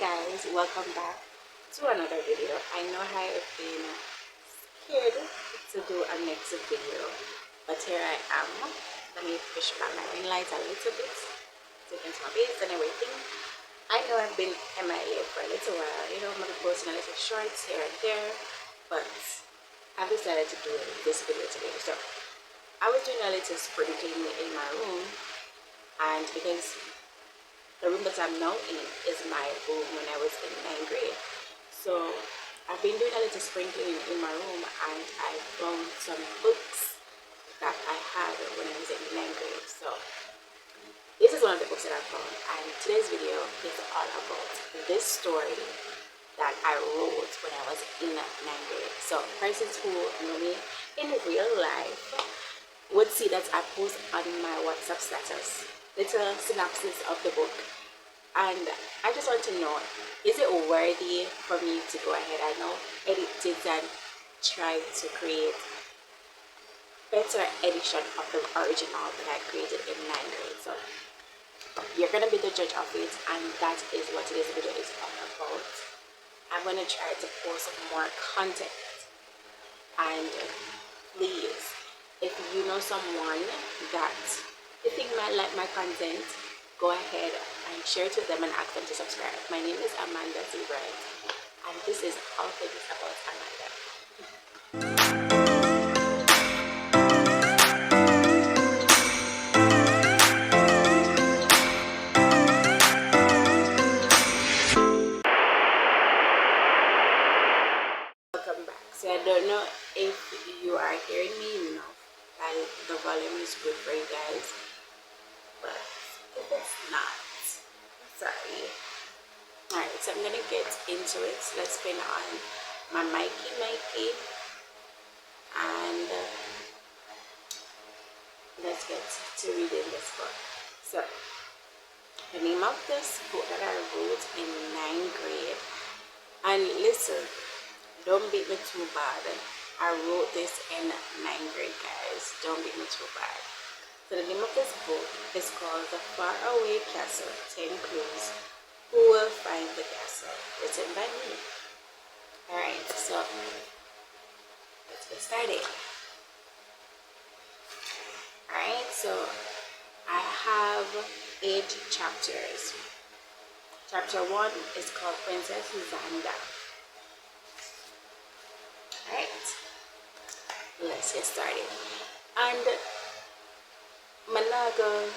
guys, welcome back to another video. I know I have been scared to do a next video, but here I am. Let me push back my ring light a little bit so you can see my face and everything. I know I've been MIA for a little while, I'm going to be posting a little shorts here and there, but I've decided to do this video today. So I was doing a little spring cleaning in my room, and because the room that I'm now in is my room when I was in 9th grade. So I've been doing a little spring cleaning in my room, and I found some books that I had when I was in 9th grade. So this is one of the books that I found, and today's video is all about this story that I wrote when I was in 9th grade. So persons who know me in real life would see that I post on my WhatsApp status little synopsis of the book, and I just want to know, is it worthy for me to go ahead? I know edited and tried to create better edition of the original that I created in 9th grade. So you're gonna be the judge of it, and that is what today's video is all about. I'm gonna try to post more content, and please, if you know someone that you think might like my content, go ahead and share it with them and ask them to subscribe. My name is Amanda Zebret, and this is All Things About Amanda. Welcome back. So I don't know if you are hearing me enough, and the volume is good for you guys, but if it's not, I'm sorry. Alright, so I'm gonna get into it. Let's pin on my Mikey, and let's get to reading this book. So the name of this book that I wrote in 9th grade, and listen, don't beat me too bad. I wrote this in 9th grade, guys. Don't beat me too bad. So the name of this book is called The Faraway Castle, 10 Clues. Who Will Find the Castle? Written by me. Alright, so let's get started. Alright, so I have 8 chapters. Chapter 1 is called Princess Zanda. Alright, let's get started. And Managa,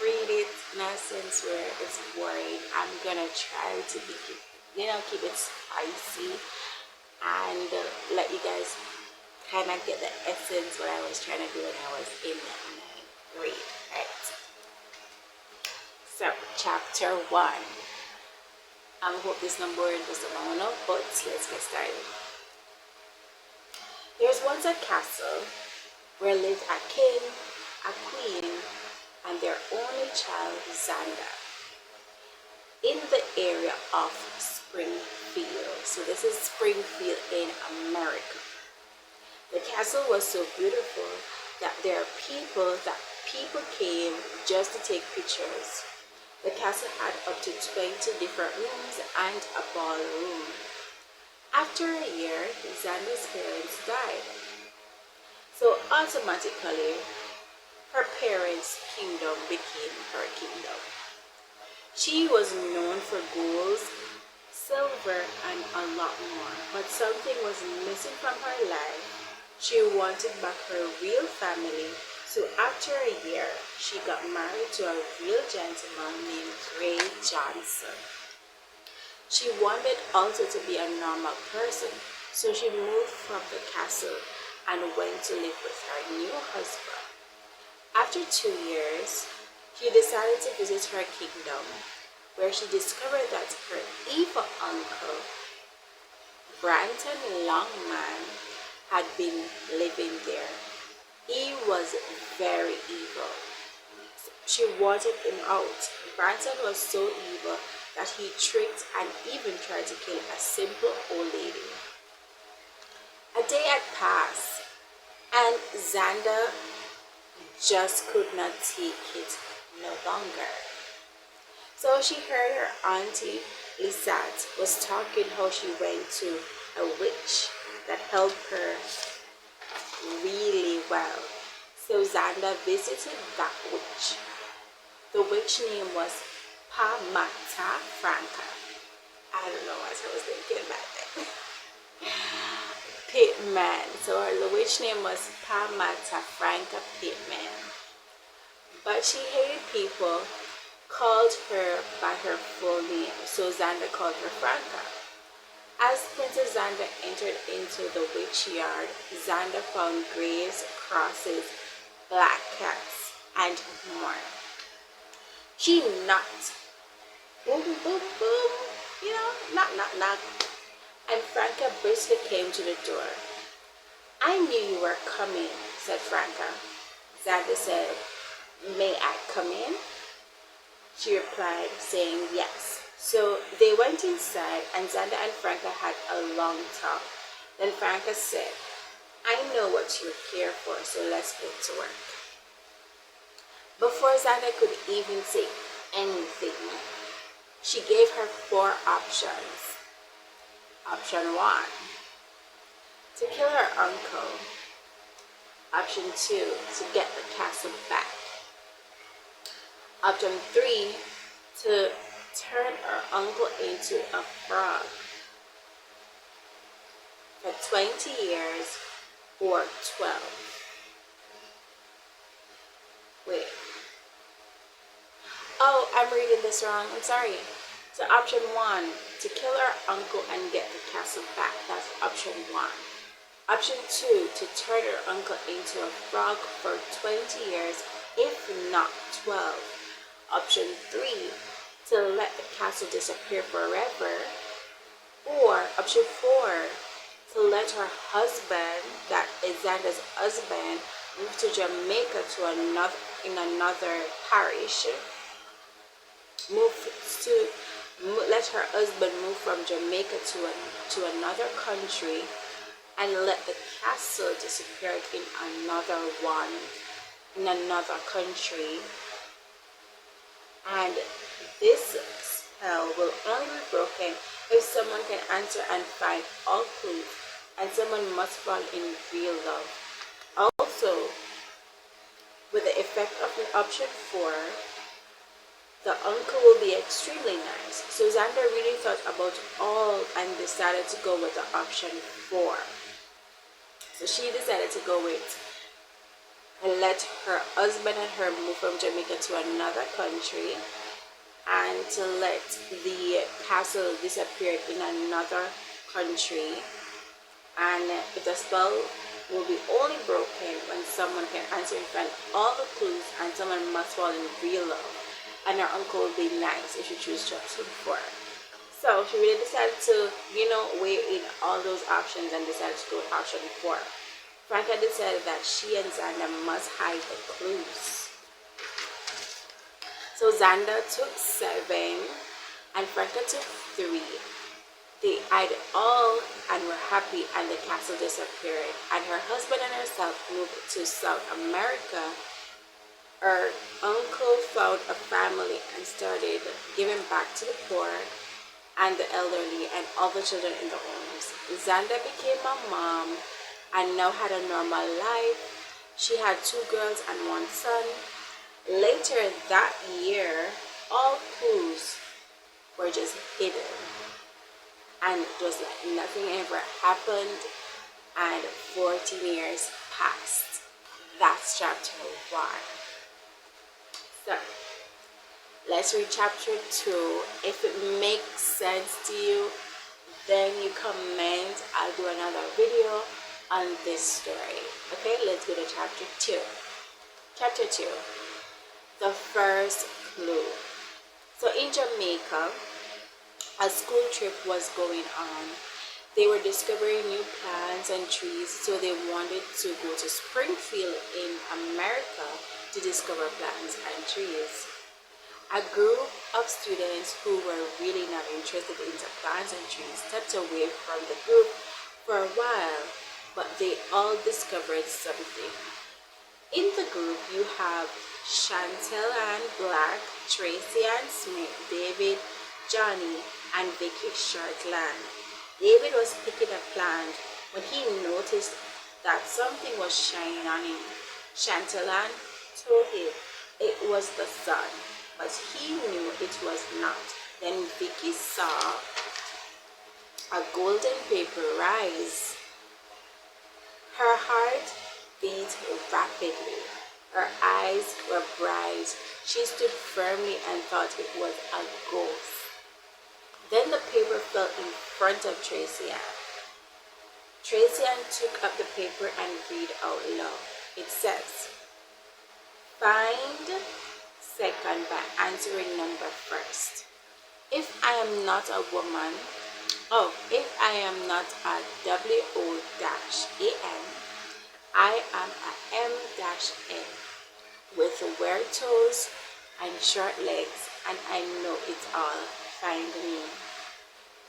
read it in a sense where it's boring. I'm gonna try to be, keep it spicy and let you guys kind of get the essence what I was trying to do when I was in 9th grade. Right. So chapter 1. I hope this number was long enough, but let's get started. There's once a castle where lived a king, a queen, and their only child, Zanda, in the area of Springfield. So this is Springfield in America. The castle was so beautiful that people came just to take pictures. The castle had up to 20 different rooms and a ballroom. After a year, Zanda's parents died. So automatically, her parents' kingdom became her kingdom. She was known for gold, silver, and a lot more, but something was missing from her life. She wanted back her real family, so after a year, she got married to a real gentleman named Gray Johnson. She wanted also to be a normal person, so she moved from the castle and went to live with her new husband. After 2 years, she decided to visit her kingdom, where she discovered that her evil uncle, Branton Longman, had been living there. He was very evil. She wanted him out. Branton was so evil that he tricked and even tried to kill a simple old lady. A day had passed, and Zanda just could not take it no longer. So she heard her auntie Lisette was talking how she went to a witch that helped her really well. So Zanda visited that witch. The witch name was Pamata Franca. I don't know what I was thinking back then. Pitman. So the witch name was Pamata Franca Pitman. But she hated people, called her by her full name. So Zanda called her Franca. As Princess Zanda entered into the witch yard, Zanda found graves, crosses, black cats, and more. She knocked. Boom, boom, boom. Knock, knock, knock. And Franca briskly came to the door. I knew you were coming, said Franca. Zanda said, May I come in? She replied, saying yes. So they went inside, and Zanda and Franca had a long talk. Then Franca said, I know what you're here for, so let's get to work. Before Zanda could even say anything, she gave her 4 options. Option 1, to kill her uncle. Option 2, to get the castle back. Option 3, to turn her uncle into a frog for 20 years or 12. Wait. Oh, I'm reading this wrong. I'm sorry. So option 1, to kill her uncle and get the castle back. That's option 1. Option 2, to turn her uncle into a frog for 20 years, if not 12. Option 3, to let the castle disappear forever. Or option 4, to let her husband, that is Zanda's husband, move to Jamaica in another parish. Let her husband move from Jamaica to another country, and let the castle disappear in another country. And this spell will only be broken if someone can answer and find all clues, and someone must fall in real love. Also, with the effect of the option 4, the uncle will be extremely nice. So Zanda really thought about all and decided to go with the option 4. So she decided to go with and let her husband and her move from Jamaica to another country, and to let the castle disappear in another country. And the spell will be only broken when someone can answer and find all the clues, and someone must fall in real love. And her uncle will be nice if she chooses option 4. So she really decided to, weigh in all those options and decided to go with option 4. Franca decided that she and Zanda must hide the clues. So Zanda took 7 and Franca took 3. They eyed all and were happy, and the castle disappeared. And her husband and herself moved to South America. Her uncle found a family and started giving back to the poor and the elderly and all the children in the homes. Zanda became a mom and now had a normal life. She had 2 girls and 1 son. Later that year, all clues were just hidden, and it was like nothing ever happened, and 14 years passed. That's chapter 1. So let's read chapter 2. If it makes sense to you, then you comment. I'll do another video on this story. Okay, let's go to chapter 2. Chapter 2, the first clue. So in Jamaica, a school trip was going on. They were discovering new plants and trees, so they wanted to go to Springfield in America to discover plants and trees. A group of students who were really not interested in the plants and trees stepped away from the group for a while, but they all discovered something. In the group, you have Chantel and Black, Tracy and Smith, Dave Johnny, and Vicky Shortland. David was picking a plant when he noticed that something was shining on him. Chantalan told him it was the sun, but he knew it was not. Then Vicky saw a golden paper rise. Her heart beat rapidly. Her eyes were bright. She stood firmly and thought it was a ghost. Then the paper fell in front of Tracy Ann. Tracy Ann took up the paper and read out loud. It says, "Find second by answering number first. If I am not a woman, if I am not a WO-AN, I am a M-N with weird toes and short legs, and I know it all. Find me."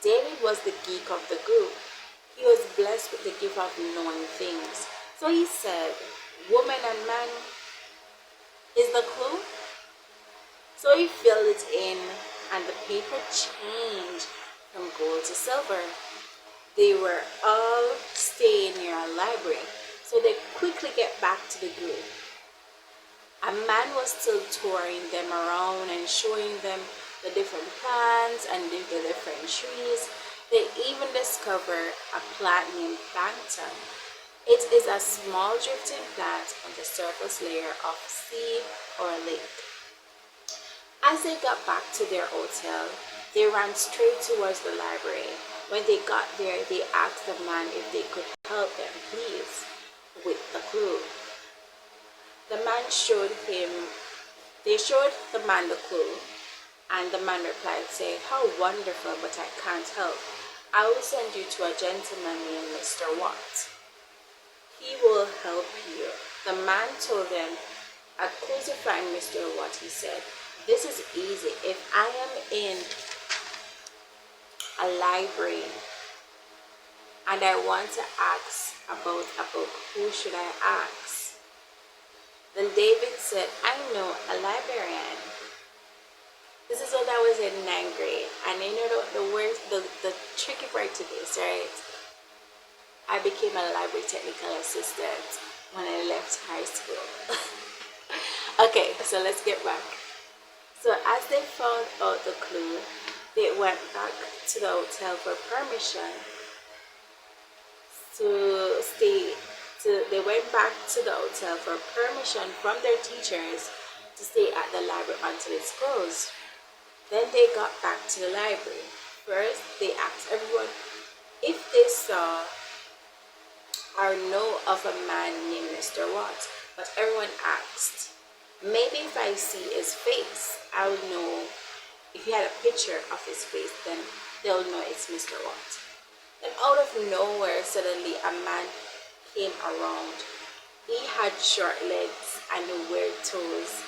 David was the geek of the group. He was blessed with the gift of knowing things. So he said, "Woman and man is the clue." So he filled it in, and the paper changed from gold to silver. They were all staying near a library, so they quickly get back to the group. A man was still touring them around and showing them the different plants and the different trees. They even discovered a plant named plankton. It is a small drifting plant on the surface layer of sea or lake. As they got back to their hotel, they ran straight towards the library. When they got there, they asked the man if they could help them, please, with the clue. They showed the man the clue, and the man replied, saying, "How wonderful, but I can't help. I will send you to a gentleman named Mr. Watt. He will help you." The man told them, "At close to find Mr. Watt," he said. "This is easy. If I am in a library and I want to ask about a book, who should I ask?" Then David said, "I know a librarian." This is when I was in 9th grade, and you know the tricky part to this, right? I became a library technical assistant when I left high school. Okay, so let's get back. So as they found out the clue, they went back to the hotel for permission to stay. They went back to the hotel for permission from their teachers to stay at the library until it's closed. Then they got back to the library. First, they asked everyone if they saw or know of a man named Mr. Watt. But everyone asked, maybe if I see his face, I would know. If he had a picture of his face, then they'll know it's Mr. Watt. Then out of nowhere, suddenly a man came around. He had short legs and weird toes.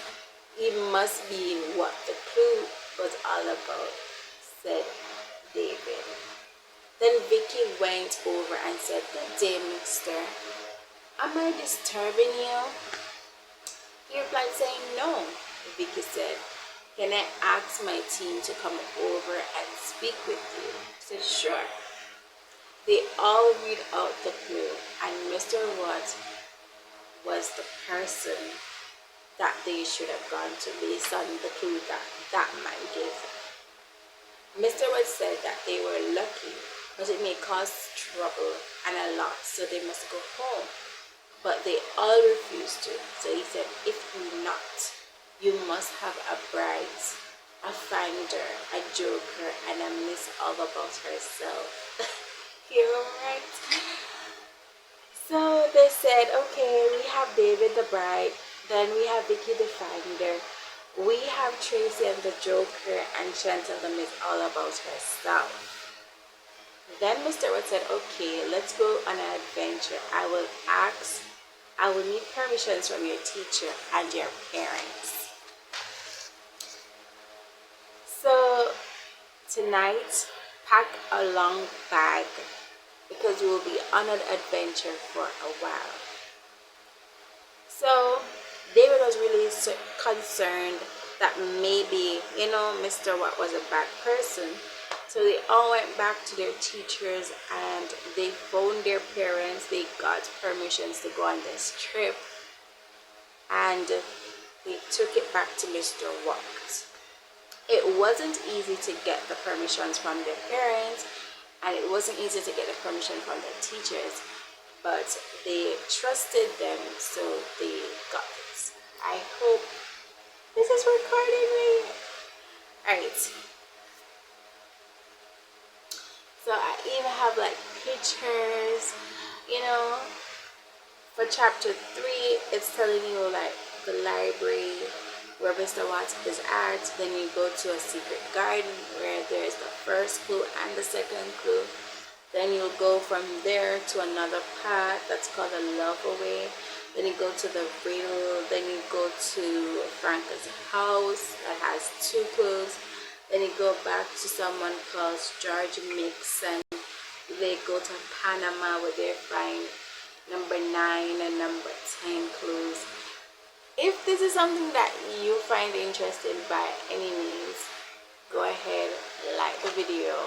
He must be what the clue was all about, said David. Then Vicky went over and said, "Good day, mister. Am I disturbing you?" He replied saying, "No." Vicky said, "Can I ask my team to come over and speak with you?" He said, "Sure." They all read out the clue, and Mr. Watt was the person that they should have gone to based on the clue that man gave them. Mr. Watt said that they were lucky, but it may cause trouble and a lot, so they must go home. But they all refused to. So he said, "If not, you must have a bride, a finder, a joker, and a miss all about herself." You're right. So they said, "Okay, we have David the bride, then we have Vicky the finder, we have Tracy and the joker, and Chantal the miss all about herself." Then Mr. Watt said, "Okay, let's go on an adventure. I will need permissions from your teacher and your parents." So tonight, pack a long bag because you will be on an adventure for a while. So David was really concerned that maybe, you know, Mr. Watt was a bad person. So they all went back to their teachers and they phoned their parents. They got permissions to go on this trip and they took it back to Mr. Watt. It wasn't easy to get the permissions from their parents and it wasn't easy to get the permission from their teachers, but they trusted them, so they got it. I hope this is recording me. Alright. So I even have like pictures, you know. For chapter 3, it's telling you like the library where Mr. Watts is at. Then you go to a secret garden where there's the first clue and the second clue. Then you'll go from there to another path that's called the Love Away. Then you go to the riddle. Then you go to Franca's house that has 2 clues. Then you go back to someone called George Mixon. They go to Panama where they find number 9 and number 10 clues. If this is something that you find interesting by any means, go ahead, like the video.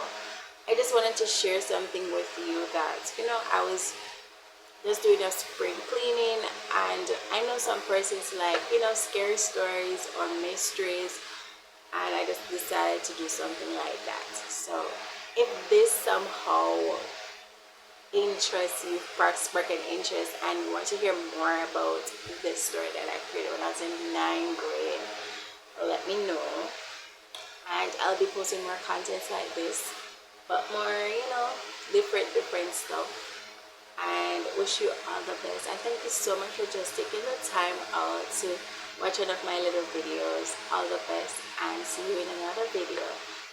I just wanted to share something with you that, you know, I was just doing a spring cleaning and I know some persons like, you know, scary stories or mysteries, and I just decided to do something like that. So if this somehow interests you, spark an interest, and you want to hear more about this story that I created when I was in 9th grade, let me know and I'll be posting more content like this, but more, you know, different stuff. And wish you all the best. And thank you so much for just taking the time out to watch one of my little videos. All the best and see you in another video.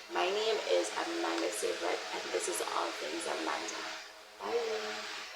My name is Amanda Silver and this is All Things Amanda. Bye.